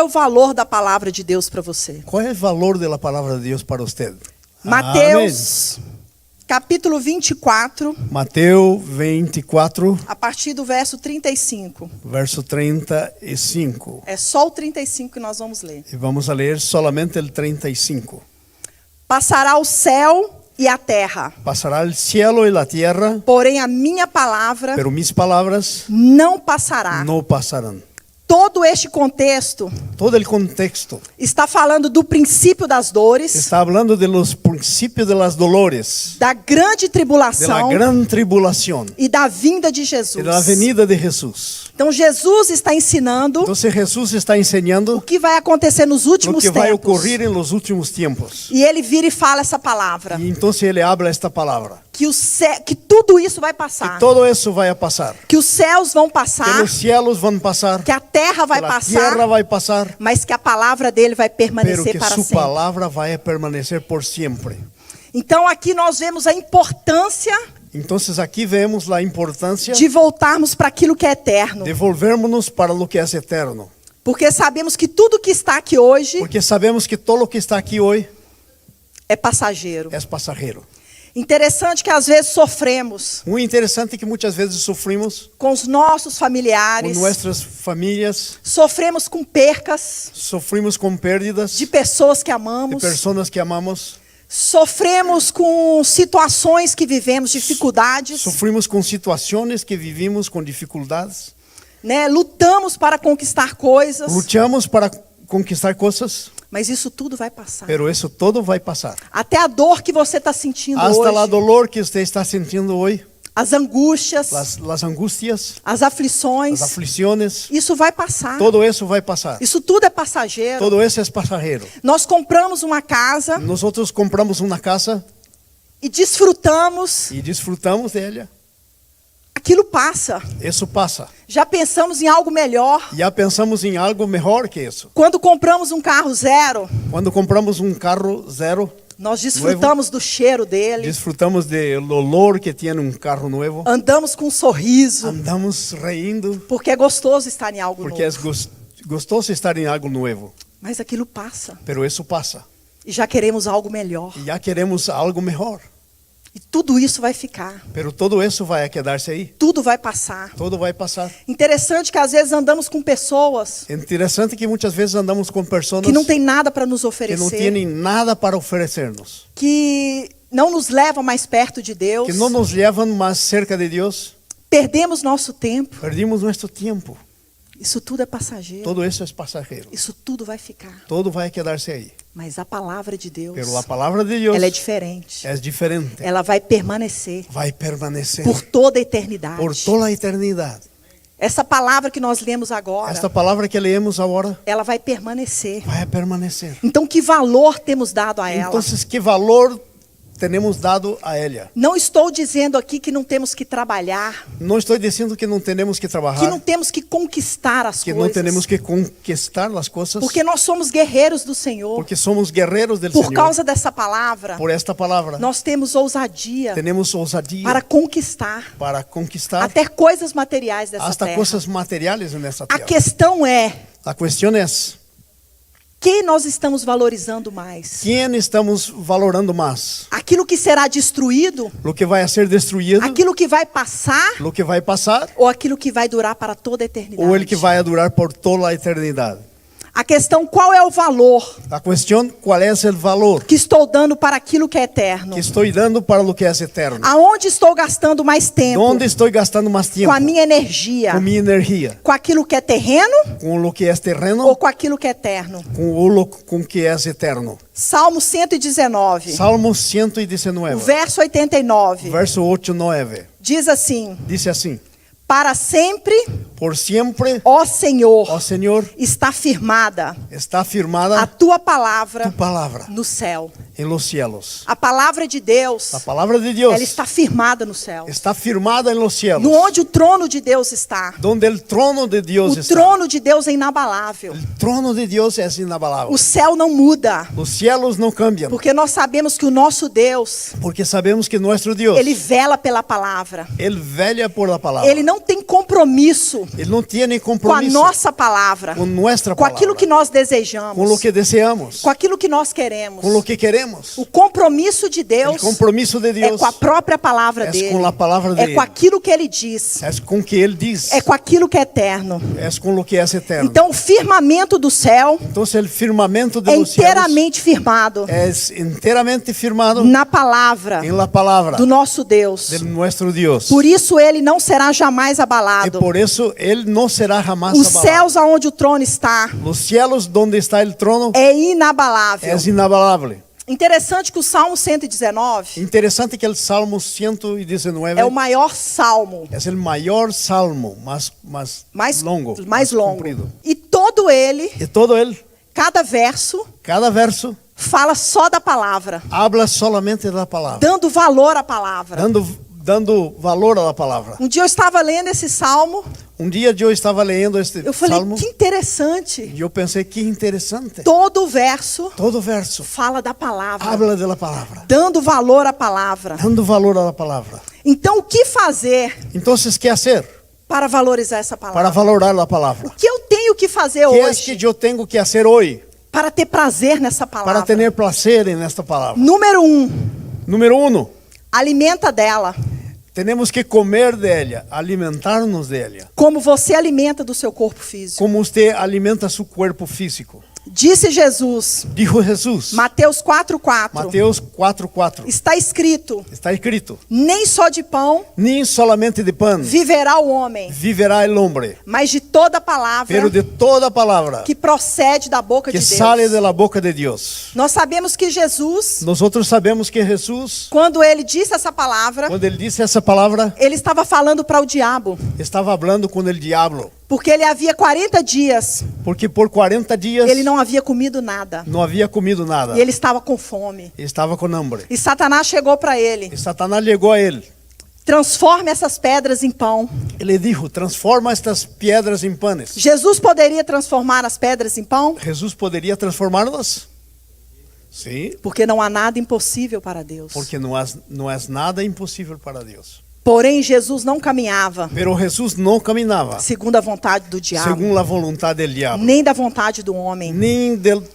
o valor da palavra de Deus para você? ¿Cuál es el valor de la palabra de Dios para usted? Mateus, capítulo 24, Mateo 24, a partir do verso 35. verso 35. É só o 35 que nós vamos ler. Y vamos a leer solamente el 35. Passará o céu e a terra, Pasará el cielo y la tierra, porém a minha palavra pero mis palabras não passará. no pasarán. Todo este contexto Todo el contexto está falando do princípio das dores, está hablando de los principios de las dolores, da grande de la tribulação gran tribulación, e da vinda de de Jesus. la venida de Jesús. Então Jesus está ensinando Entonces Jesús está o enseñando que vai acontecer nos lo últimos que va a tempos. ocurrir en los últimos tiempos. E ele vira e fala essa palavra, Y entonces él habla esta palabra. que tudo isso vai passar, Todo eso va a pasar. que os céus vão Que passar, los cielos van a pasar, que a terra vai que la tierra passar, va a pasar, mas que a palavra dele vai pero permanecer que para su sempre. palabra va a permanecer por siempre. Então aqui nós vemos a importância Entonces aquí vemos la importancia de voltarmos para aquilo que é eterno, de volvernos para lo que es eterno. porque sabemos que tudo que está aqui hoje Porque sabemos que todo lo que está aquí hoy é passageiro. es pasajero. Interessante que às vezes sofremos Muy interesante que muchas veces sufrimos com os nossos con familiares, nuestras familias, sofremos com percas sufrimos con pérdidas de pessoas que de amamos, personas que amamos, sofremos com situações que vivemos, dificuldades, sufrimos con situaciones que vivimos con dificultades, né? Lutamos para conquistar coisas, luchamos para conquistar cosas, mas isso tudo vai passar. pero eso todo va a pasar. Até a dor que você está sentindo Hasta la hoje, dolor que usted está sintiendo hoy, as angústias, las angustias, as las aflições, aflicciones, isso vai passar. todo eso va a pasar. Isso tudo é passageiro. Todo eso es pasajero. Nós compramos uma casa Nosotros compramos una casa e desfrutamos, y disfrutamos de ella. aquilo passa. Eso pasa. Já pensamos em algo melhor. Ya pensamos en algo mejor que eso. Quando compramos um carro zero, Cuando compramos un carro zero, nós desfrutamos do cheiro dele, disfrutamos del olor que tiene un carro nuevo. andamos com um sorriso, Andamos riendo porque é gostoso estar em algo porque novo. es gostoso estar en algo nuevo. Mas aquilo passa Pero eso pasa. e já queremos algo melhor. Y ya queremos algo mejor. E tudo isso vai ficar, Pero todo eso va a quedarse ahí. tudo vai passar. Todo va a pasar. Interessante que às vezes andamos com pessoas Interesante que muchas veces andamos con personas que não tem nada para nos que no oferecer, tienen nada para ofrecernos, que não nos levam mais perto de Deus, que no nos llevan más cerca de Dios. perdemos nosso tempo. Perdimos nuestro tiempo. Isso tudo é passageiro. Todo eso es pasajero. Isso tudo vai ficar. Todo va a quedarse ahí. Mas a palavra de Deus, Pero la palabra de Dios ela é diferente. es diferente. Ela vai permanecer Va a permanecer por toda a eternidade. por toda la eternidad. Essa palavra que nós lemos agora, Esta palabra que leemos ahora ela vai permanecer. va a permanecer. Então, que valor temos dado a ela? Entonces, ¿qué valor tenemos dado a ella? Não estou dizendo aqui que não temos que trabalhar, No estoy diciendo que no tenemos que que não trabajar, temos que conquistar as que no coisas, tenemos que conquistar las cosas, porque nós somos guerreiros do Senhor. porque somos guerreros del Por Señor. causa dessa palavra, Por esta palabra nós temos ousadia tenemos osadía para conquistar para conquistar até coisas materiais dessa hasta terra. cosas materiales en esta A tierra. questão é, La cuestión es, quem nós estamos valorizando mais? ¿quién estamos valorando más? Aquilo que será destruído? ¿Lo que va a ser destruido? Aquilo que vai passar? ¿Lo que va a pasar? Ou aquilo que vai durar para toda a eternidade? ¿O el que va a durar por toda la eternidad? A questão, qual é o valor La cuestión, ¿cuál es el valor que estou dando para aquilo que é eterno? que estoy dando para lo que es eterno? Aonde estou gastando mais tempo? ¿Dónde estoy gastando más Com tiempo? a minha energia? Con mi energía, Com aquilo que é terreno con lo que es terreno, ou com aquilo que é eterno? con que es eterno. Salmo 119, Salmo o 119, verso 89, verso 8, 9. diz assim: Dice así: para sempre, por siempre, ó Senhor, oh Señor, está firmada está a firmada tua palavra tu palabra no céu. en los cielos. A palavra de Deus, La palabra de Dios ela está firmada no céu. está firmada en los cielos, No onde o trono de Deus está. donde el trono de Dios O está. trono de Deus é inabalável. El trono de Dios es inabalable. O céu não muda, Los cielos no cambian, porque nós sabemos que o nosso Deus, porque sabemos que nuestro Dios, ele vela pela palavra. Él vela por la palabra. Ele não tem compromisso compromisso Él no tiene com a compromiso nossa palavra, con nuestra com aquilo palabra, que nós con lo desejamos, que deseamos, com aquilo que nós queremos. con lo que queremos. O compromisso de El Deus compromiso de é Dios com a própria palavra es dele, con la palabra de é com Él, aquilo que ele diz, es con que Él dice, é com aquilo que é eterno. es con lo que es eterno. Então o firmamento do céu Entonces el firmamento de é los cielos inteiramente firmado es enteramente firmado na palavra en la palabra do nosso Deus. de nuestro Dios. Por isso ele não será jamais Y abalado. por eso Él no será jamás Os abalado. céus aonde o trono está Los cielos donde está el trono é inabalável. es inabalable. Interessante que o Salmo 119 Interesante que el Salmo 119 é o maior salmo, es el mayor salmo, más longo, mais longo. comprido. E todo ele, Y todo él, cada verso, cada verso, fala só da palavra, habla solamente de la palabra, dando valor à palavra. dando valor a la palabra. Um dia eu estava lendo esse salmo, Un día yo estaba leyendo este eu falei, salmo que interessante. y yo pensé, qué interesante. Todo verso Todo verso fala da palavra, habla de la palabra, dando valor à palavra. dando valor a la palabra. Então, o que fazer Entonces, ¿qué hacer para valorizar essa para palavra? valorar la palabra? O que eu tenho que fazer ¿Qué es que hoje yo tengo que hacer hoy para ter prazer nessa para palavra? tener placer en esta palabra? Número 1, Número 1, alimenta dela, tenemos que comer de ella, alimentarnos de ella, como você alimenta do seu corpo físico. como usted alimenta su cuerpo físico. Disse Jesus, Dijo Jesús, Mateus 4:4. Mateos 4:4, Está escrito: está escrito, nem só de pão ni solamente de pan viverá o homem, viverá el hombre, mas de toda palavra pero de toda palabra que procede da boca que de Deus. sale de la boca de Dios. Nós sabemos que Jesus, Nosotros sabemos que Jesús, quando ele disse essa palavra, cuando él dice esa palabra, ele estava falando para o diabo, estaba hablando con el diablo, porque ele havia 40 dias, porque por 40 días ele não havia comido nada, no había comido nada, e ele estava com fome. estaba con hambre. E Satanás chegou para ele: Y Satanás llegó a él transforme essas pedras em pão. y le dijo, transforma estas piedras en panes. Jesus poderia transformar as pedras em pão? ¿Jesús podría transformarlas? Sí, Porque não há nada impossível para Deus. porque no es nada imposible para Dios. Porém, Jesus não caminhava Pero Jesús no caminaba segundo a vontade do diabo, según la voluntad del diablo, nem da vontade do homem.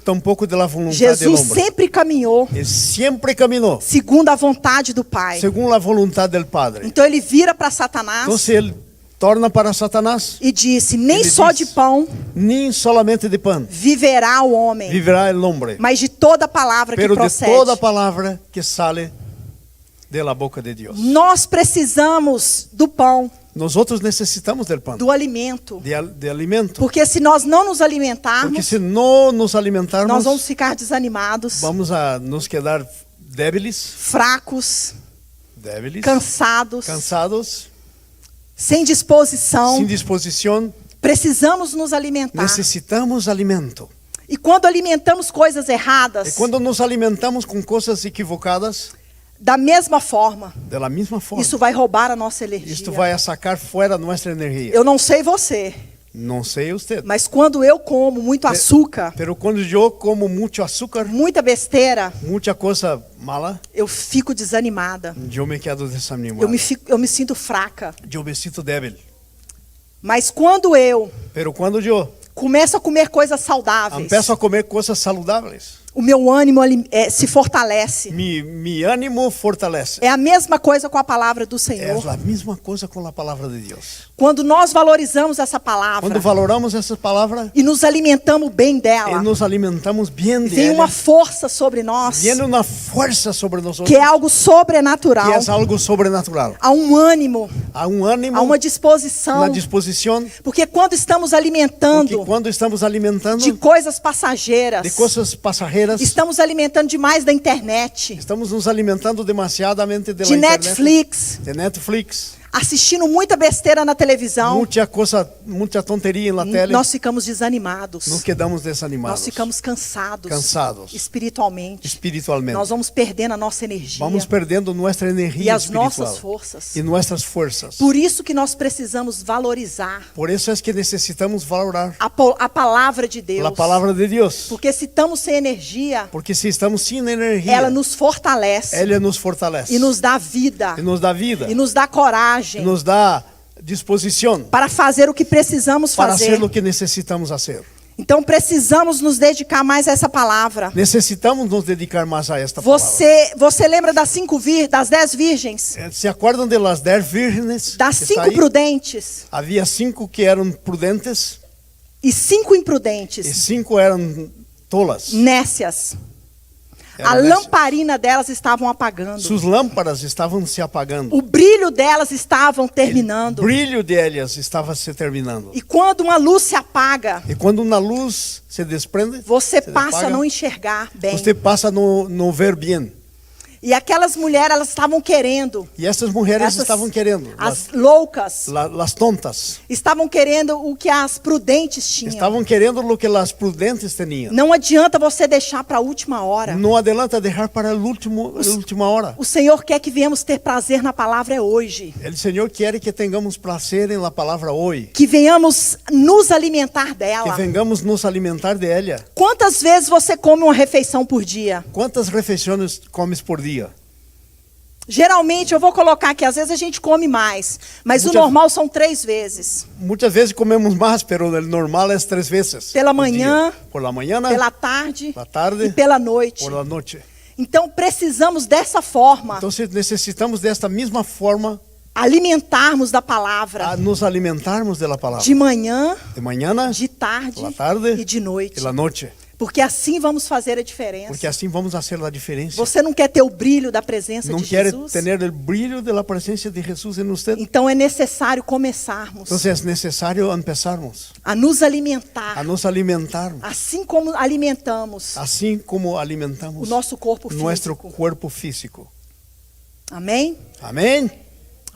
tampoco de la voluntad del Jesus hombre. sempre caminhou Él siempre caminó segundo a vontade do Pai. según la voluntad del Padre. Então ele vira para Satanás Entonces él torna para Satanás, e disse: nem Ele só diz, de pão ni solamente de pan viverá o homem, vivirá el hombre, mas de toda palavra que pero de procede. toda palabra que sale de la boca de Dios. Nós precisamos do pão, Nosotros necesitamos del pan, do alimento. de alimento, Porque se nós não nos porque alimentarmos, si no nos nós alimentarmos, vamos ficar desanimados, vamos a nos quedar débiles, fracos, débiles, cansados, cansados, sem disposição. sin disposición. Precisamos nos alimentar. Necesitamos alimento. E quando alimentamos coisas Y erradas, cuando nos alimentamos con cosas equivocadas, da mesma forma, de la misma forma, isso vai roubar a nossa energia. esto va a sacar fuera nuestra energía. Eu não sei você, No sé usted, mas quando eu como muito açúcar, pero cuando yo como mucho azúcar, muita besteira, mucha cosa mala, eu fico desanimada. yo me quedo desanimado. Eu me sinto fraca. Yo me siento débil. Mas quando eu Pero cuando yo começo a comer coisas saudáveis, empiezo a comer cosas saludables, o meu ânimo se fortalece. mi ánimo fortalece. É a mesma coisa com a palavra do Es Senhor. la misma cosa con la palabra de Dios. Quando nós valorizamos essa palavra Cuando valoramos esa palabra e nos alimentamos bem y dela, nos alimentamos bien de vem uma ella, força sobre nós, viene una fuerza sobre nosotros que é algo sobrenatural. que es algo sobrenatural. Há um ânimo, A un ánimo, há uma disposição. una disposición, Porque quando estamos porque alimentando cuando estamos alimentando de coisas passageiras, de cosas pasajeras, estamos alimentando demais da internet, estamos nos alimentando demasiadamente de de la internet, Netflix, de Netflix, assistindo muita besteira na televisão, mucha tontería en la tele, nós ficamos desanimados. nos quedamos desanimados, Nós ficamos cansados espiritualmente. espiritualmente. Nós vamos perdendo a nossa energia Vamos perdendo nuestra e energía as nossas espiritual forças. y nuestras fuerzas. Por isso que nós precisamos valorizar Por eso es que necesitamos valorar a palavra de Deus. la palabra de Dios, Porque se estamos sem energia, porque si estamos sin energía, ela nos fortalece ella nos fortalece e nos dá vida y nos da vida e nos dá coragem y nos da disposición para fazer o que precisamos para fazer. hacer lo que necesitamos hacer. Então precisamos nos dedicar mais a essa palavra. Necesitamos nos dedicar más a esta palabra. Você lembra das 10 virgens? ¿Se acuerdan de las 10 vírgenes? Das que está 5 ahí? prudentes Había 5 que eran prudentes e 5 y imprudentes, 5 eran tolas. nécias. A Eram nécias. lamparina delas estavam apagando. Sus lámparas estavam se apagando. O brilho delas estavam O terminando. brilho de ellas estava se terminando. E quando uma luz se apaga, E quando uma luz se desprende, você se passa a apaga, não enxergar bem. você passa a não ver bem. E aquelas mulheres, elas estavam querendo. E essas mulheres estavam querendo, As loucas, las tontas, estavam querendo o que as prudentes tinham. estavam querendo o que as prudentes tinham. Não adianta você deixar para a última hora. Não adianta deixar para a última hora. O Senhor quer que venhamos ter prazer na palavra hoje. O Senhor quer que tenhamos prazer na palavra hoje. Que venhamos nos alimentar Que dela. venhamos nos alimentar de ela. Quantas vezes você come uma refeição por dia? Quantas refeições comes por dia? Geralmente, eu vou colocar aqui, às vezes a gente come mais. Mas o normal são 3 vezes. Muitas vezes comemos mais, pero o normal é 3 vezes. Pela por manhã, dia. Por la mañana, Pela tarde la tarde, e pela noite. por la noche. Então precisamos dessa forma Então necessitamos desta mesma forma alimentarmos da a palavra. nos alimentarmos da palavra. De manhã, De manhã, de tarde pela tarde e de noite. pela noite. Porque assim vamos fazer a diferença. Porque assim vamos fazer a diferença. Você não quer ter o brilho da presença Não de quer Jesus? ter o brilho da presença de Jesus em você? Então é necessário começarmos Então é necessário começarmos a nos alimentar. a nos alimentarmos, Assim como alimentamos assim como alimentamos o nosso corpo nosso físico. corpo físico. Amém? Amém?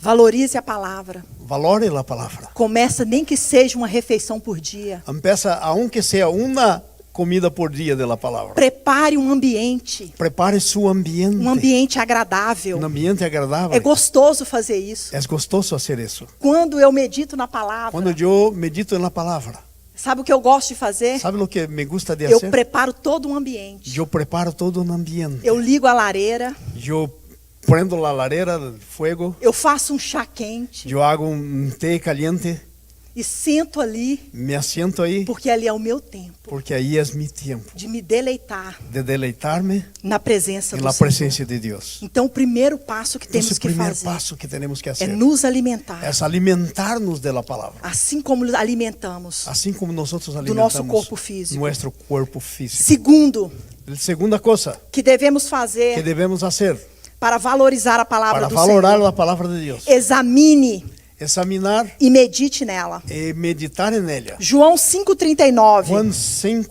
Valorize a palavra. Valore a palavra. Começa nem que seja uma refeição por dia. Empieza, aunque sea uma comida por dia da palavra. Prepare um ambiente. Prepare seu ambiente. Um ambiente agradável. Um ambiente agradável. É gostoso fazer isso. É gostoso fazer isso. Quando eu medito na palavra, Quando eu medito na palavra, sabe o que eu gosto de fazer? sabe o que me gusta de Eu fazer? preparo todo um ambiente. Eu preparo todo um ambiente. Eu ligo a lareira, Eu prendo a lareira, fogo. eu faço um chá quente Eu hago té caliente. e sento ali, Me assento aí, porque ali é o meu tempo porque aí é meu tempo de me deleitar de deleitar-me na presença do na Senhor. presença de Deus. Então o primeiro passo que Então, temos o que primeiro fazer passo que temos que é fazer nos alimentar, é alimentar-nos da palavra, assim como nos alimentamos assim como nós do nosso alimentamos corpo físico. nosso corpo físico. Segundo, A segunda coisa que devemos que fazer devemos fazer para valorizar a palavra para do valorar Senhor. a palavra de Deus, Examine examinar e medite nela. e meditar nela. João 5,39 Juan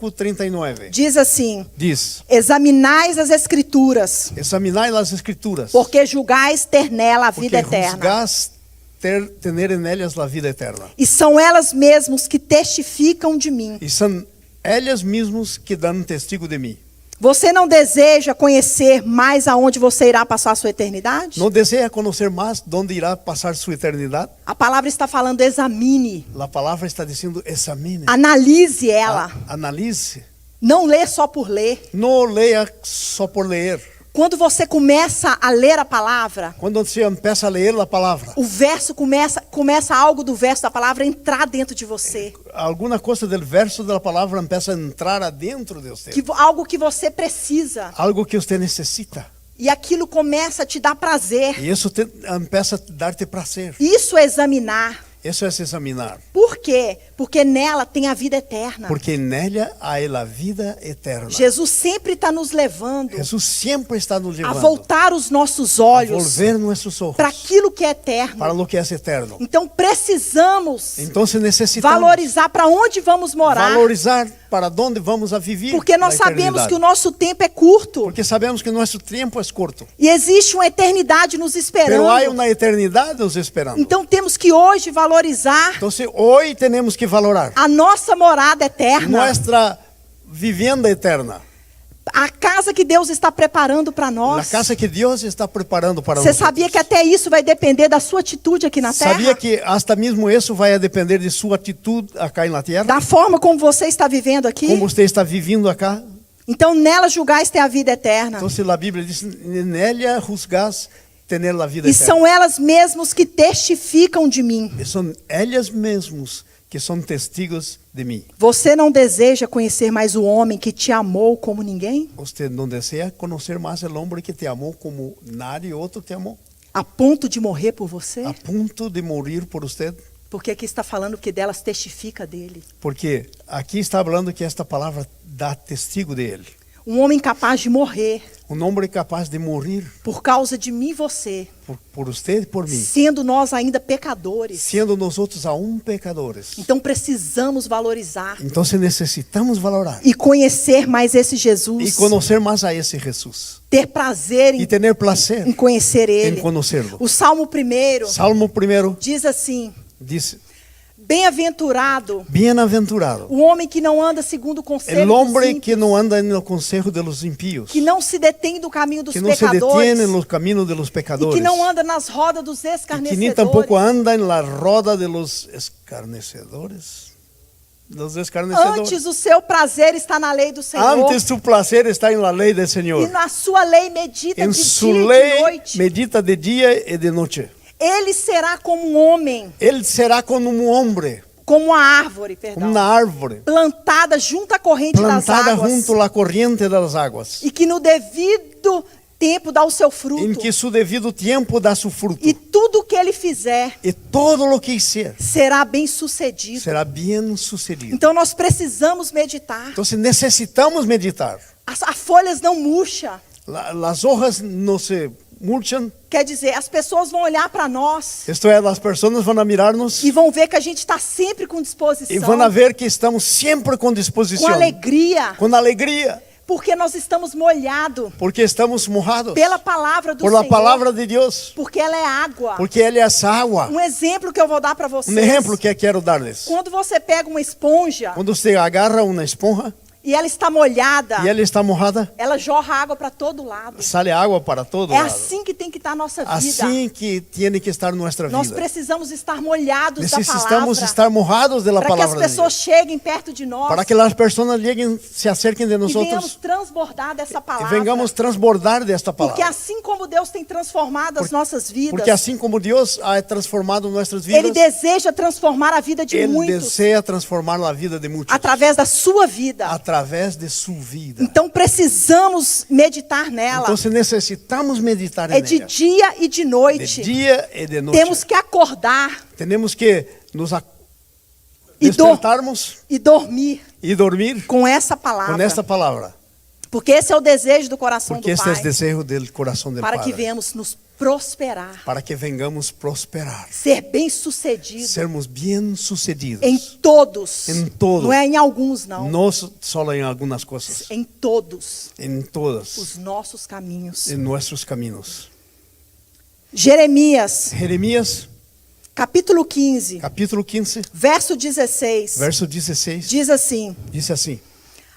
5:39 diz assim: diz: examinais as escrituras, examinai as escrituras, porque julgais ter nela a vida porque eterna. juzgás tener en ellas a vida eterna. E são elas mesmas que testificam de mim. E são elas mesmas que dão testigo de mim. Você não deseja conhecer mais aonde você irá passar a sua eternidade? Não deseja conhecer mais onde irá passar sua eternidade? A palavra está falando examine, A palavra está dizendo examine, analise ela. analise. Não lê só por ler. Não leia só por ler. Quando você começa a ler a palavra, Quando você começa a ler a palavra, o verso começa algo do verso da palavra a entrar dentro de você. alguma coisa do verso da palavra começa a entrar adentro de você. Algo que você precisa. Algo que você necessita. E aquilo começa a te dar prazer. E isso começa a dar-te prazer. Isso é examinar. Isso é examinar. Por quê? Porque nela tem a vida eterna. Porque nela há a vida eterna. Jesus sempre está nos levando Jesus sempre está nos a levando voltar os nossos a olhos volver nossos olhos para aquilo que é eterno. para o que é eterno. Então precisamos Então necessitamos valorizar para onde vamos morar. valorizar para onde vamos a viver. Porque nós na sabemos eternidade. que o nosso tempo é curto. Porque sabemos que nosso tempo é curto. E existe uma eternidade nos esperando. Pero há uma eternidade nos esperando. Então temos que hoje valorizar Então hoje temos que valorar a nossa morada eterna. nossa vivenda eterna. A casa que Deus está preparando para A nós. casa que Deus está preparando para Você nós. sabia que até isso vai depender da sua atitude aqui na terra? Sabia que hasta mesmo isso vai depender de sua atitude acá na terra? Da forma como você está vivendo aqui? Como você está vivendo acá? Então nela julgais ter a vida eterna. Então, se a Bíblia diz, nela juzgás ter a vida E eterna. são elas mesmas que testificam de mim. E são elas mesmas que são testigos de mim. Você não deseja conhecer mais o homem que te amou como ninguém? Você não deseja conhecer mais o homem que te amou como nadie outro te amou? A ponto de morrer por você? A ponto de morrer por você? Porque aqui está falando que delas testifica dele. Porque aqui está falando que esta palavra dá testigo de ele. Um homem capaz de morrer Homem capaz de morrer por causa de mim e você, por você e por mim, sendo nós ainda pecadores. sendo nós outros aún pecadores. Então precisamos valorizar Então necessitamos valorar e conhecer mais esse e Jesus. conhecer mais a esse Jesus Ter prazer e em, ter prazer em conhecer em ele. conhecê-lo. O Salmo 1 Salmo 1 diz assim: diz: bem-aventurado bem-aventurado o homem que não anda segundo o conselho o dos homem ímpios, que não anda no conselho de los impíos, que não se detém do caminho dos que não se pecadores detiene no caminho de los e pecadores, que não anda nas rodas dos e que nem escarnecedores. tampoco anda en la roda de los escarnecedores. Los escarnecedores. Antes o seu prazer está na lei do Senhor, Antes tu placer está en la ley del e Señor. na sua lei medita En de su dia e de ley noite. medita de dia e de noche. Ele será como um homem, Él será como um homem, como uma árvore, perdão, uma árvore plantada junto à corrente das plantada águas, junto à corrente das águas, e que no devido tempo dá o seu em fruto, que su devido tempo dá su fruto. e tudo o que ele fizer E todo lo que hicier será bem sucedido. será bem sucedido. Então nós precisamos meditar. Então necessitamos meditar. As folhas não murcham. As hojas não se murcham. Quer dizer, as pessoas vão olhar para nós Isto é, as pessoas vão mirar-nos e vão ver que a gente está sempre com e disposição, vão ver que estamos sempre com com disposição, alegria, com alegria, porque nós estamos molhados porque estamos mojados pela palavra do por la Senhor, palavra de Deus, porque ela é água. porque Ele é essa água. Um exemplo que eu vou dar para vocês. Exemplo que quero dar-lhes. Quando você pega uma esponja Quando você agarra uma esponja e ela está molhada, e ela está mojada, ela jorra água para todo lado. sai água para todo É lado. assim que tem que estar a nossa vida. Assim que tem que estar nossa Nós vida. precisamos estar molhados da Necessitamos palavra, estar mojados da para que as palavra de pessoas Deus, cheguem perto de nós para que as pessoas cheguem, se acerquem de e venhamos nós transbordar dessa e palavra. vengamos transbordar desta Porque palavra. assim como Deus tem transformado as nossas vidas, Porque assim como Deus ha transformado nossas Ele vidas, deseja transformar a vida de Ele muitos deseja transformar a vida de muitos através da sua vida. através de sua vida. Então precisamos meditar nela. Então necessitamos meditar É nela. de dia e de De noite. dia e de noite. Temos que acordar Temos que nos e, despertarmos e dormir e dormir com essa palavra. com esta palavra. Porque esse é o desejo do coração Porque do este é Pai. o desejo do coração do Para Pai. que venhamos nos prosperar. Para que vengamos prosperar. Ser bem-sucedido Sermos bem-sucedidos. em todos. Em todo. Não é em alguns, não. Não só em algumas coisas. Em todos Em todas. os nossos caminhos. Em nossos caminhos. Jeremias, Jeremias, capítulo 15, capítulo 15, verso 16. verso 16, Diz assim: diz assim: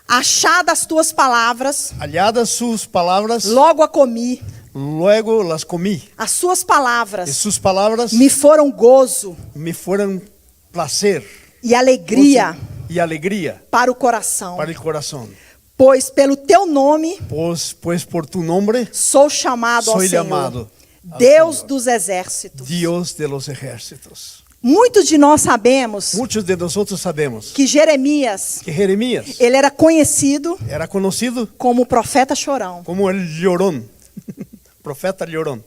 achadas tuas palavras, Halladas suas palavras, logo a comi. luego las comí. As suas E palavras suas palavras me foram gozo me foram placer e alegria e alegria para o coração. para o coração. Pois pelo teu nome Pois por tu nombre sou chamado ao soy Senhor, llamado ao Deus Senhor. dos exércitos. Dios de los ejércitos. Muitos de nós sabemos Muitos de nós sabemos que Jeremias, que Jeremias ele era conhecido era conhecido como o profeta chorão. como el llorón, profeta llorón.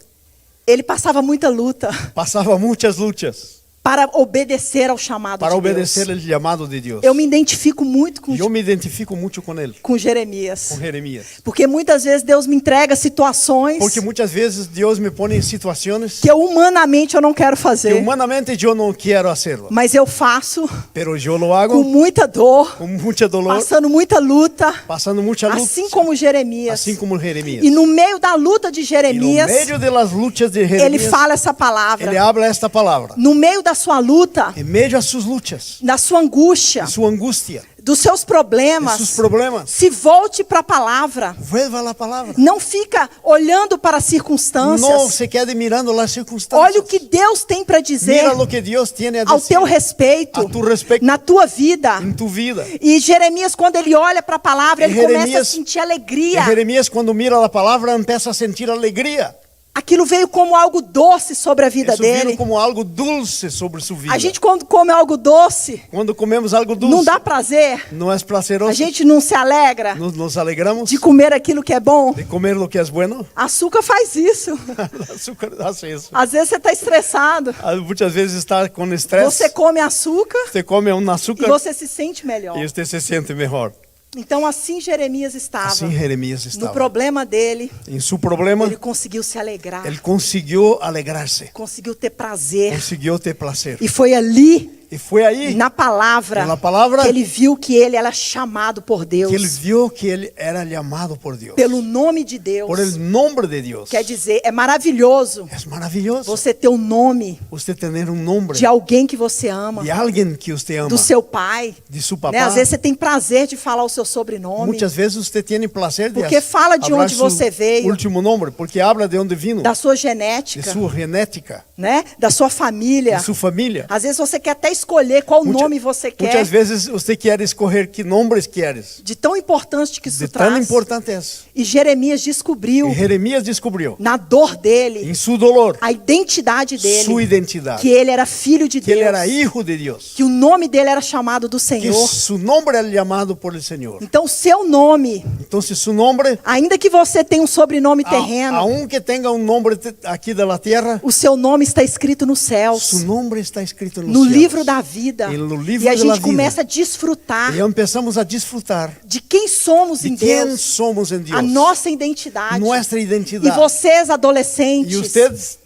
Ele passava muita luta Passava muitas lutas para obedecer ao chamado para de obedecer Deus. o chamado de Deus. Eu me identifico muito Eu me identifico muito com ele, com Jeremias. com Jeremias. Porque muitas vezes Deus me entrega situações Porque muitas vezes Deus me põe em situações que humanamente eu não quero que fazer. humanamente eu não quero hacerlo, Mas eu faço pero eu lo com hago muita dor, com muita dolor, passando muita luta, passando muita luta, assim como Jeremias. assim como Jeremias. E no meio da luta de E no Jeremias, meio das lutas de ele Jeremias, fala essa palavra. ele habla esta palavra. No meio da sua luta, Em meio às suas lutas, da sua angústia, sua angústia, dos seus problemas, seus problemas, se volte para a palavra. vuelva a palavra. Não fica olhando para as circunstâncias. Não se quede mirando as circunstâncias. Olha o que Deus tem para dizer Mira o que Deus tem a ao dizer teu respeito, a tu respeito, na tua vida. em tu vida. E Jeremias, quando ele olha para a palavra, E ele começa a Jeremias- sentir E alegria. Jeremias, quando mira a palavra, começa a sentir alegria. aquilo veio como algo doce sobre a vida Isso vino dele. como algo dulce sobre sua vida. A gente, quando come algo doce, Quando comemos algo dulce, não dá prazer. não é prazeroso. A gente não se alegra Nos alegramos de comer aquilo que é bom. de comer lo que é bueno. Açúcar faz isso. O açúcar hace isso. Às vezes você está estressado. Muitas vezes está com estresse. Você come açúcar Você come e açúcar você se sente melhor. e você se sente melhor. Então assim Jeremias estava. Assim Jeremias No estava. problema dele, Em seu problema, ele conseguiu se alegrar. ele conseguiu alegrar-se. Conseguiu ter prazer. Conseguiu ter prazer. E foi ali, E foi aí na palavra, Na palavra, que ele viu que ele era chamado por que ele Deus. viu que ele era chamado por Deus. Pelo nome de Deus. Por el nombre de Deus. Quer dizer, é maravilhoso É maravilhoso. você ter o nome Você ter nome de alguém que você ama. de alguém que você ama. Do seu pai. De seu Né? papá. Às vezes você tem prazer de falar o seu sobrenome. Muitas vezes você tem prazer de Porque fala de hablar onde seu você veio. último nome, porque habla de onde vino, Da sua de genética. sua genética, Né? Da sua família. de sua família. Às vezes você quer até escolher qual nome você quer. Muitas vezes você quer escolher que nomes queres. De tão importante que isso De tão traz. importante é. E Jeremias descobriu, E Jeremias descobriu, na dor dele, em seu dolor, a identidade dele. sua identidade, Que ele era filho de que Deus. ele era hijo de Deus, Que o nome dele era chamado do que Senhor. seu nome era chamado por el Senhor. Então, o seu nome, Então, seu nome, ainda que você tenha um sobrenome terreno, aunque tenha nome aqui da terra, o seu nome está escrito nos céus. seu nome está escrito No céus. livro da vida. E no livro E a da gente vida. começa a desfrutar E começamos a desfrutar de quem somos de em quem Deus. somos em Deus. A nossa identidade. Nossa E identidade. vocês, adolescentes, E vocês,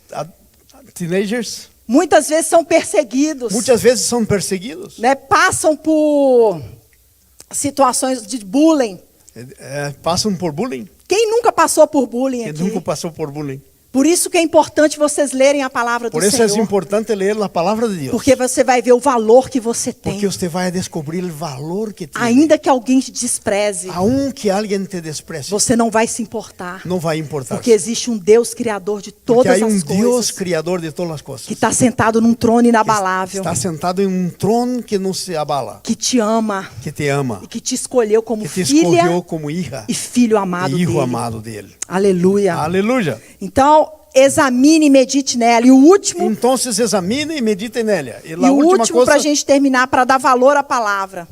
teenagers, muitas vezes são perseguidos. muitas vezes são perseguidos. Né? Passam por situações de bullying. Passam por bullying. Quem nunca passou por bullying Quem aqui? nunca passou por bullying. Por isso que é importante vocês lerem a palavra do Por isso Senhor. é importante ler a palavra de Deus. Porque você vai ver o valor que você tem. Porque você vai descobrir o valor que tem. Ainda que alguém te despreze, Aunque alguém te desprecie, você não vai se importar. não vai importar. Porque existe um Deus criador de Porque todas há as Deus coisas. criador de todas as coisas. Que está sentado num trono inabalável. Está sentado em trono que não se abala. Que te ama. Que te ama. E que te escolheu como Que te filha escolheu como hija e filho amado e hijo dele. amado dele. Aleluia. Aleluia. Então, examine e medite nela. E o último, Então, examine e medite nela. E e a o última último para a coisa, gente terminar, para dar valor à palavra.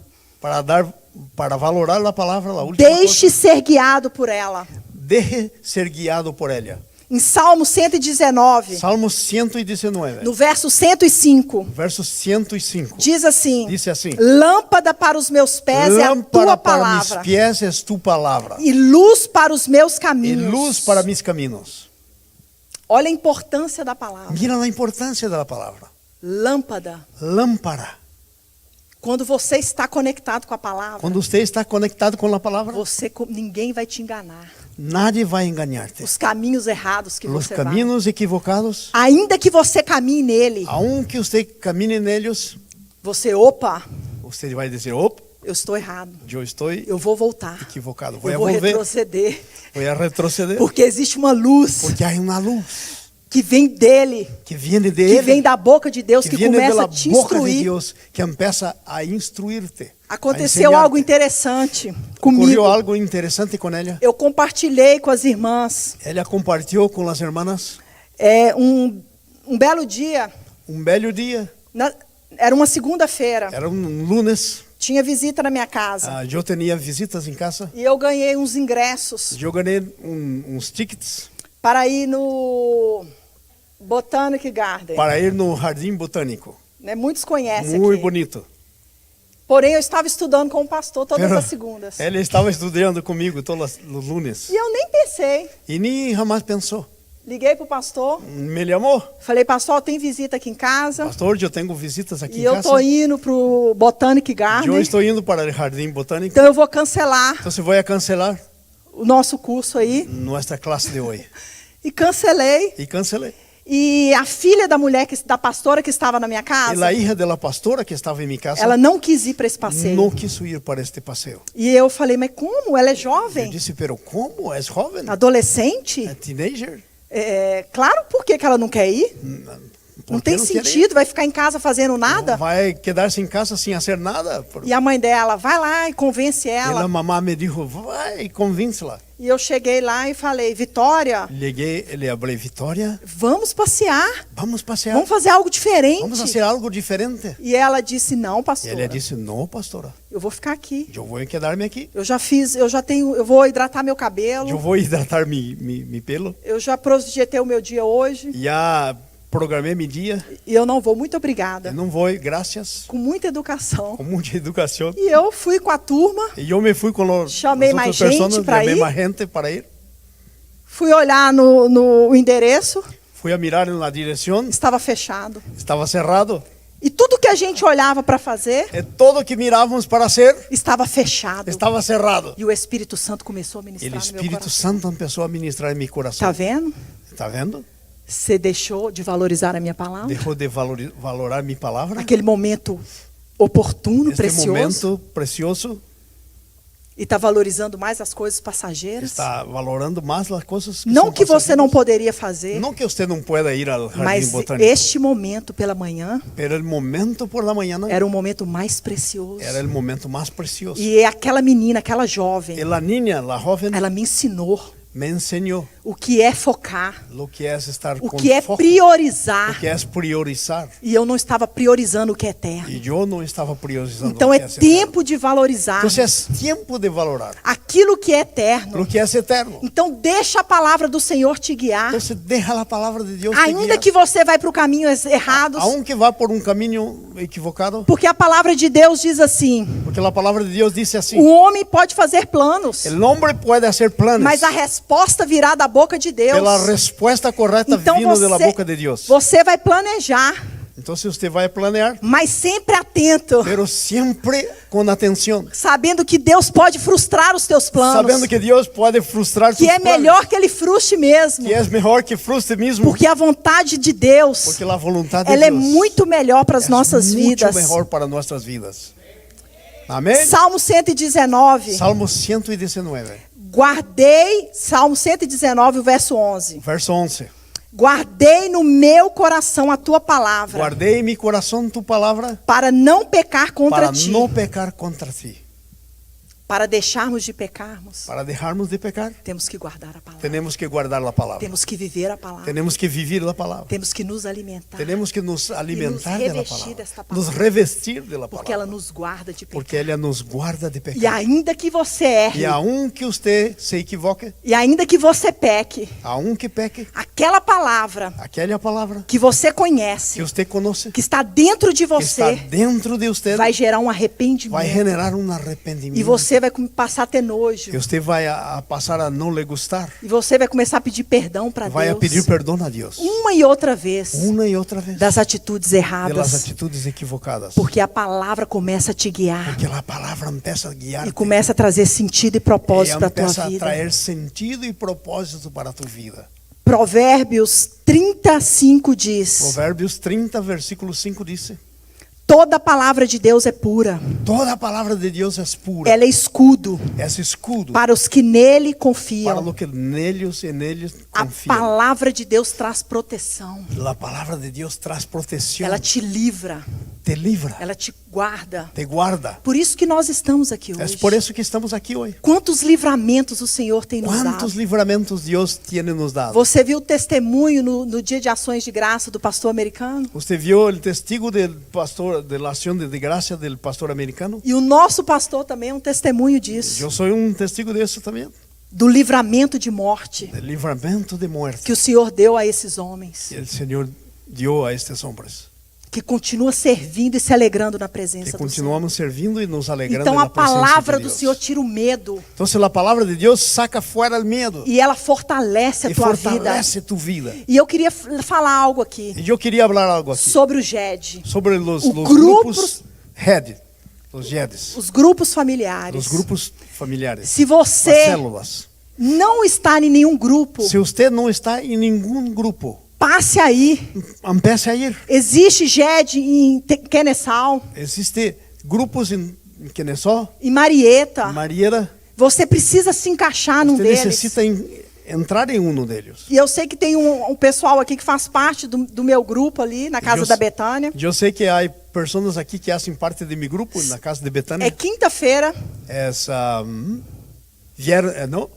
para valorar a palavra, a última Deixe ser guiado por ela. coisa, deje ser guiado por ela. Em Salmo 119, Salmo 119, no verso 105, verso 105. diz assim: Diz assim: lâmpada para os meus pés é a tua Lâmpada para mis palavra, pés é tu palavra, e luz para os meus e caminhos. luz para mis caminhos. Olha a importância da palavra. Mira a importância da palavra. Lâmpada. Lâmpada. Quando você está conectado com a palavra, Quando você está conectado com a palavra, ninguém vai te enganar. nadie vai enganar-te. Os caminhos errados que Os você vai. caminhos equivocados, Ainda que você caminhe nele, aunque você camine neles, opa, você vai dizer: opa, eu estou errado. eu estou Eu vou voltar. equivocado. Eu Vou vou volver, retroceder. vou retroceder. Porque existe uma luz Porque há uma luz que vem dele, que vem de que Ele, vem da boca de Deus, que vem começa da a te boca de instruir. Deus, que começa a instruir-te. Aconteceu algo interessante comigo. Ocorreu algo interessante com ela. Eu compartilhei com as irmãs. Ela compartilhou com as irmãs Um belo dia, belo dia. era uma segunda-feira, Era lunes. tinha visita na minha casa. Eu tinha visitas em casa. E eu ganhei uns ingressos Eu ganhei uns tickets para ir no Botanic Garden. para ir no Jardim Botânico. Né? Muitos conhecem Muito aqui. bonito. Porém, eu estava estudando com o pastor todas Pero as segundas. Ele estava estudando comigo todos os lunes. E eu nem pensei. E nem jamais pensou. Liguei para o pastor. Me chamou. Falei, pastor, tem visita aqui em casa. Pastor, eu tenho visitas aqui E em eu casa. estou indo para o Botanic Garden. Eu estou indo para o Jardim Botânico. Então eu vou cancelar Então, você vai cancelar o nosso curso aí. nossa classe de hoje. E cancelei. E cancelei. E a filha da mulher, da pastora que estava na minha E casa, a hija da pastora que estava em minha casa ela não quis ir para esse passeio. não quis ir para este passeio. E eu falei, mas como? Ela é Eu jovem? disse, pero como? É jovem? Adolescente? É teenager? Claro, por que ela não quer ir? Não tem sentido, vai ficar em casa fazendo nada? Vai quedar-se em casa sem fazer nada. E a mãe dela, vai lá e convence E a ela. mamá me dijo, vai, convence-la. E eu cheguei lá e falei, Vitória, Llegué, le hablé, Vitória, vamos passear. vamos passear, Vamos fazer algo diferente. vamos fazer algo diferente. E ela disse, não, E pastora, ela disse, não, pastora, eu vou ficar aqui. eu vou quedar-me aqui. Eu vou hidratar meu cabelo. Eu vou hidratar mi pelo. Eu já projetei o meu dia hoje. Já programei meu dia. E eu não vou, muito obrigada. Eu não vou, graças, Com muita educação. com muita educação. E eu fui com a turma, E eu me fui com Chamei as mais outras gente pessoas, para chamei ir. mais gente para ir. fui olhar no endereço, Fui a mirar na direção, estava fechado. estava cerrado. E tudo que a gente olhava para fazer, E todo que mirávamos para hacer, estava fechado. estava cerrado. E o Espírito Santo começou a E o ministrar no meu Espírito coração. Santo começou a ministrar em meu coração. Tá vendo? Está vendo? Você deixou de valorizar a minha palavra? Deixou de valorar minha palavra. Aquele momento oportuno, Este precioso. momento precioso. E está valorizando mais as coisas passageiras. Está valorando mais as coisas que Não são que você não passageiras. poderia fazer, Não que você não pueda ir ao jardim mas botânico. este momento pela manhã Pero el momento por la mañana era o momento mais precioso. era el momento más precioso. E aquela menina, aquela jovem, Y la niña, la joven, ela me ensinou me enseñó o que é focar, lo que es estar o con que é foco, priorizar. lo que es priorizar. E eu não estava priorizando o que é eterno. Y yo no estaba priorizando Então lo é que es eterno. tempo de valorizar Entonces es tiempo de valorar aquilo que é eterno. lo que es eterno. Então deixa a palavra do Senhor te guiar. Entonces deja la palabra de Dios te Ainda guiar. que você vai para o caminho errado, Aunque va por un camino equivocado, porque a palavra de Deus diz assim: porque la palabra de Dios dice así: o homem pode fazer planos, el hombre puede hacer planes, mas a resposta virá da boca de Deus. pero la respuesta correcta Então vino de la boca de Dios. você vai planejar, Entonces usted va a planear, mas sempre atento, pero siempre con atención, sabendo que Deus pode frustrar os teus planos, sabiendo que Dios puede frustrar que tus é planes, melhor que Ele frustre mesmo, que es mejor que frustre mismo, porque a vontade de Deus, porque la voluntad de ela é Dios muito melhor para as es nossas mucho vidas. mejor para nuestras vidas. Amén. Salmo 119, Salmo 119, guardei, Salmo 119, o verso 11. verso 11. Guardei no meu coração a tua palavra, Guardé en mi corazón tu palabra para não pecar contra para ti. no pecar contra ti. Para deixarmos de pecarmos, Para dejarnos de pecar, temos que guardar a palavra. tenemos que guardar la palabra. Temos que viver a palavra. Tenemos que vivir la palabra. Temos que nos alimentar. Tenemos que nos alimentar de la revestir palabra. desta palavra. Nos revestir de la Porque ela palabra. nos guarda de pecar. Porque ella nos guarda de E pecar. ainda que você erre, Y aunque usted se equivoque, e ainda que você peque, aunque peque, aquela palavra aquella palabra que você conhece, que usted conoce, que está dentro de que está você, dentro de usted, vai gerar um va a arrependimento. generar un E arrepentimiento. você vai passar a ter nojo. Y usted va a pasar a no le gustar. E você vai começar a pedir perdão para Va a Deus. pedir perdón a Dios. Uma e outra vez. Una y otra vez. Das atitudes De las erradas. actitudes equivocadas. Porque a palavra começa a te guiar. Porque la palabra empieza a guiar. E começa a trazer sentido e propósito para a tua Empieza a vida. traer sentido y propósito para tu vida. Provérbios 35 diz: Provérbios 30, versículo 5 dice: toda palavra de Deus é pura. toda palabra de Dios es pura, Ela é escudo es escudo para os que nele para confiam. lo que en ellos A confían. palavra de Deus traz proteção. La palabra de Dios traz protección, Ela te livra. te libra, Ela te guarda. te guarda. Por isso que nós estamos aqui Es hoje. por eso que estamos aquí hoy. Quantos livramentos o Senhor tem nos ¿Cuántos dado? livramentos Dios tiene nos dado? Você viu o testemunho no Dia de Ações de Graça do pastor americano? ¿Usted vio el testigo del pastor, de la acción de gracia del pastor americano? E o nosso pastor também é um testemunho disso. Yo soy un testigo de eso también. Do livramento de morte El libramiento de muerte que o Senhor deu a esses homens. que el Señor dio a estos hombres. Que continua servindo e se alegrando na Que presença do Senhor. continuamos servindo y nos alegrando Então en a la presencia palavra de do Dios. Senhor tira o medo. Entonces la palabra de Dios saca fuera el miedo E ela fortalece a y tua vida. fortalece tu vida. E eu queria falar algo aqui Y yo quería hablar algo aquí sobre o GED. sobre los grupos- grupos HED, los GEDs, Os grupos familiares. los grupos familiares, Se las você células. não está em nenhum grupo, Si usted no está en ningún grupo, passe aí. empiece a ir. Existe GED em Kennesaw, Existe grupos en Kennesaw, em Marieta. Marieta. Você precisa se encaixar num Usted deles. necesita entrar en uno de ellos. E eu sei que tem um pessoal aqui que faz parte do meu grupo ali na casa da Betânia. Yo sé que hay personas aquí que hacen parte de mi grupo en la casa de É Betania. quinta-feira. Es no,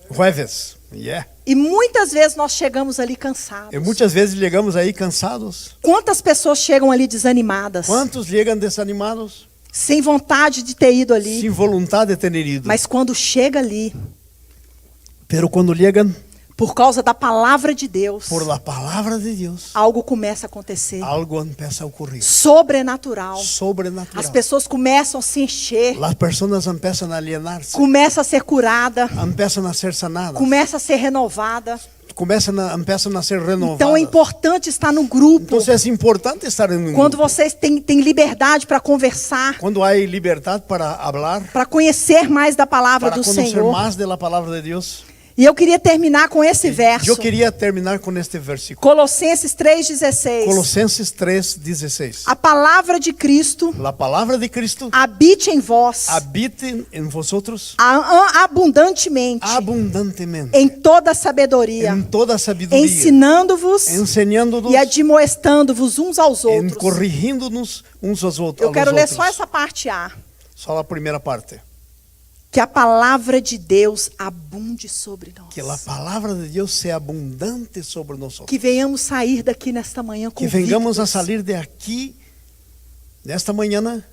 jueves. Yeah. E muitas vezes nós chegamos ali cansados. Y muchas veces llegamos ahí cansados. Quantas pessoas chegam ali desanimadas? ¿Cuántos llegan desanimados? Sem vontade de ter ido ali. Sin voluntad de tener ido. Mas quando chega ali, Pero cuando llegan por causa da palavra de Deus, por la palabra de Dios, algo começa a acontecer. algo empieza a ocurrir. Sobrenatural. Sobrenatural. As pessoas começam a se encher, Las personas empiezan a alienarse. começa a ser curada, Empiezan a ser sanadas. começa a ser renovada. Empiezan a ser renovadas. Então é importante estar no grupo. Entonces es importante estar en un Quando grupo. vocês têm liberdade para conversar, Cuando hay libertad para hablar, para conhecer mais da palavra para do conocer Senhor. más de la palabra de Dios. E eu queria terminar com esse verso. Yo quería terminar con este versículo. Colossenses 3,16. Colossenses 3:16. A palavra de Cristo La palabra de Cristo habite em vós habite en vosotros abundantemente, abundantemente, em toda sabedoria, en toda sabiduría, ensinando-vos enseñándonos, e admoestando-vos uns aos en outros. corrigiéndonos uns aos outros. Eu quero ler só essa parte A. Só a primeira parte. Que a palavra de Deus abunde sobre nós. Que a palavra de Deus seja abundante sobre nós. Que venhamos sair daqui nesta manhã Que vengamos a convictos, salir de aqui nesta manhã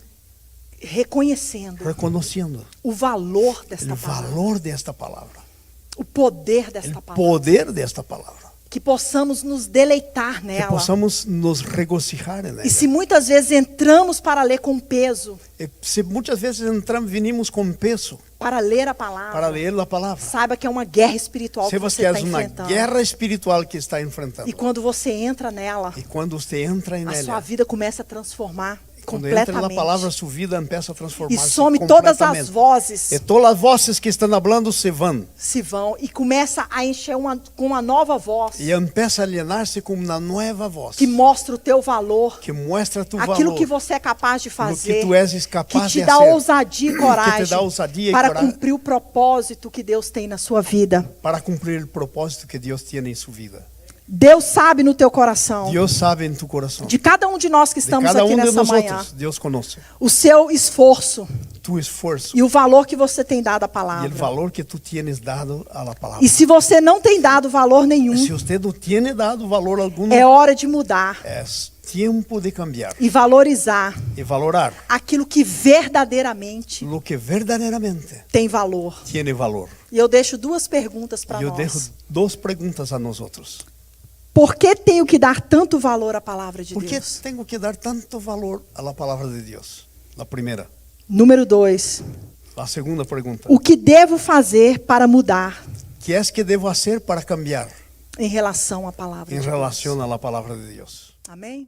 reconhecendo reconhecendo o valor desta o palavra, valor desta palavra, o poder desta o palavra. poder desta palavra. Que possamos nos deleitar Que nela. possamos nos regocijar nela. E se muitas vezes entramos para ler com peso, E se muitas vezes venimos com peso para ler a palavra, para ler a palavra, saiba que é uma guerra espiritual que saiba você que é está uma enfrentando. guerra espiritual que está enfrentando. E quando você entra nela, E quando você entra a sua nela, vida começa a transformar quando entra na completamente. palavra, sua vida empieza a E transformar-se some todas as completamente. vozes, E todas as vozes que estão falando se vão. se vão e começa a encher com uma nova voz E empieza a alienar-se com uma nova voz que mostra o teu valor, que mostra tu aquilo valor, que você é capaz de no que fazer, tu és que capaz te de dá fazer, ousadia e que coragem te dá ousadia e para coragem cumprir o propósito que Deus tem na sua vida. para cumprir o propósito que Deus tem em sua vida. Deus sabe no teu coração, Deus sabe em tu coração. de cada um de nós que De estamos cada aqui de nessa nós manhã, outros, Deus conhece o seu esforço tu esforço e o valor que você tem dado à e o palavra. valor que tu tienes dado à palavra. E se você não tem dado valor nenhum, Se você não tem dado valor algum, é hora de mudar é tempo de cambiar e valorizar e valorar aquilo que verdadeiramente o que verdadeiramente tem valor. tem valor. E eu deixo duas perguntas para Eu nós. deixo duas perguntas a nós outros. Por que tenho que dar tanto valor à palavra de Por que Deus? tenho que dar tanto valor à palavra de Deus? A primeira. Número 2. A segunda pergunta. O que devo fazer para mudar Que é que devo fazer para cambiar em relação à palavra em de Deus? relação à palavra de Deus? Amém?